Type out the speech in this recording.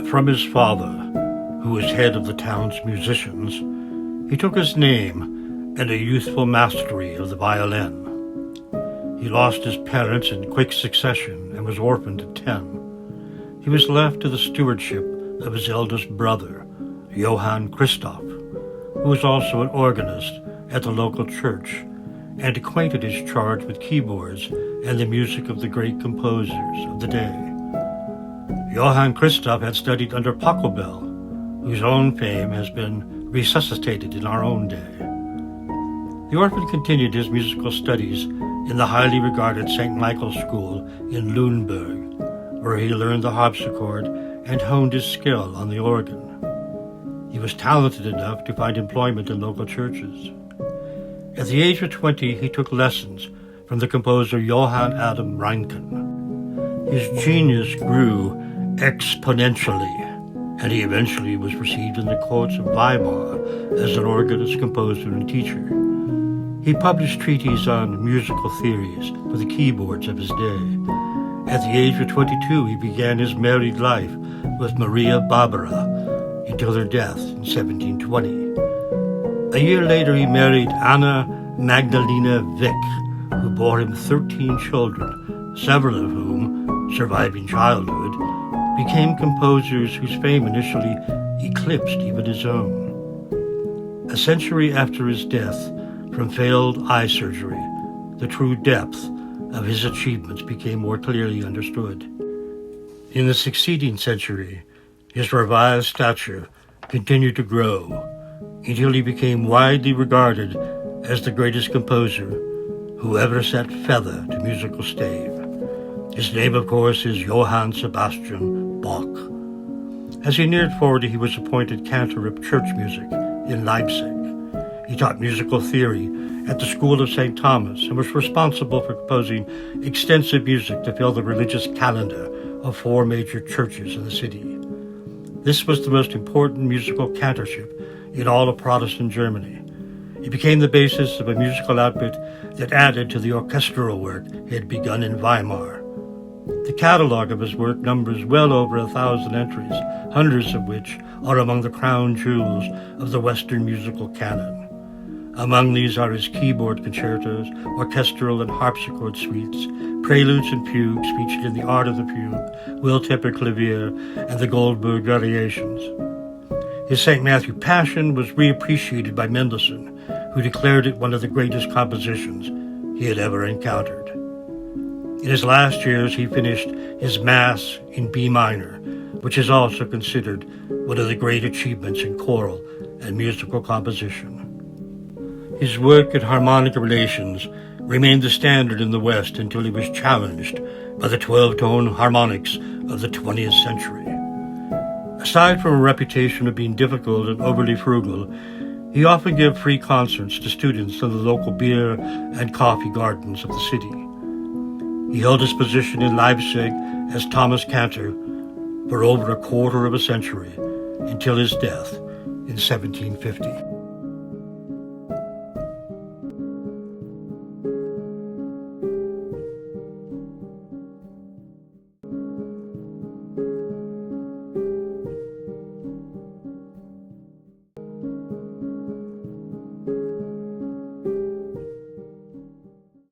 From his father, who was head of the town's musicians, he took his name and a youthful mastery of the violin. He lost his parents in quick succession and was orphaned at 10. He was left to the stewardship of his eldest brother, Johann Christoph, who was also an organist at the local church and acquainted his charge with keyboards and the music of the great composers of the day. Johann Christoph had studied under Pachelbel, whose own fame has been resuscitated in our own day. The orphan continued his musical studies in the highly regarded St. Michael's School in Lüneburg, where he learned the harpsichord and honed his skill on the organ. He was talented enough to find employment in local churches. At the age of 20, he took lessons from the composer Johann Adam Reinken. His genius grew exponentially, and he eventually was received in the courts of Weimar as an organist, composer, and teacher. He published treatises on musical theories for the keyboards of his day. At the age of 22, he began his married life with Maria Barbara until her death in 1720. A year later, he married Anna Magdalena Wick, who bore him 13 children, several of whom, surviving childhood, became composers whose fame initially eclipsed even his own. A century after his death from failed eye surgery, the true depth of his achievements became more clearly understood. In the succeeding century, his revised stature continued to grow until he became widely regarded as the greatest composer who ever set feather to musical stave. His name, of course, is Johann Sebastian Bach. As he neared 40, he was appointed cantor of church music in Leipzig. He taught musical theory at the School of St. Thomas and was responsible for composing extensive music to fill the religious calendar of 4 major churches in the city. This was the most important musical cantorship in all of Protestant Germany. It became the basis of a musical output that added to the orchestral work he had begun in Weimar. The catalog of his work numbers well over 1,000 entries, hundreds of which are among the crown jewels of the Western musical canon. Among these are his keyboard concertos, orchestral and harpsichord suites, preludes and fugues featured in The Art of the Fugue, Will Temper Clavier, and the Goldberg Variations. His St. Matthew Passion was reappreciated by Mendelssohn, who declared it one of the greatest compositions he had ever encountered. In his last years, he finished his Mass in B minor, which is also considered one of the great achievements in choral and musical composition. His work in harmonic relations remained the standard in the West until he was challenged by the 12-tone harmonics of the 20th century. Aside from a reputation of being difficult and overly frugal, he often gave free concerts to students in the local beer and coffee gardens of the city. He held his position in Leipzig as Thomas Cantor for over a quarter of a century until his death in 1750.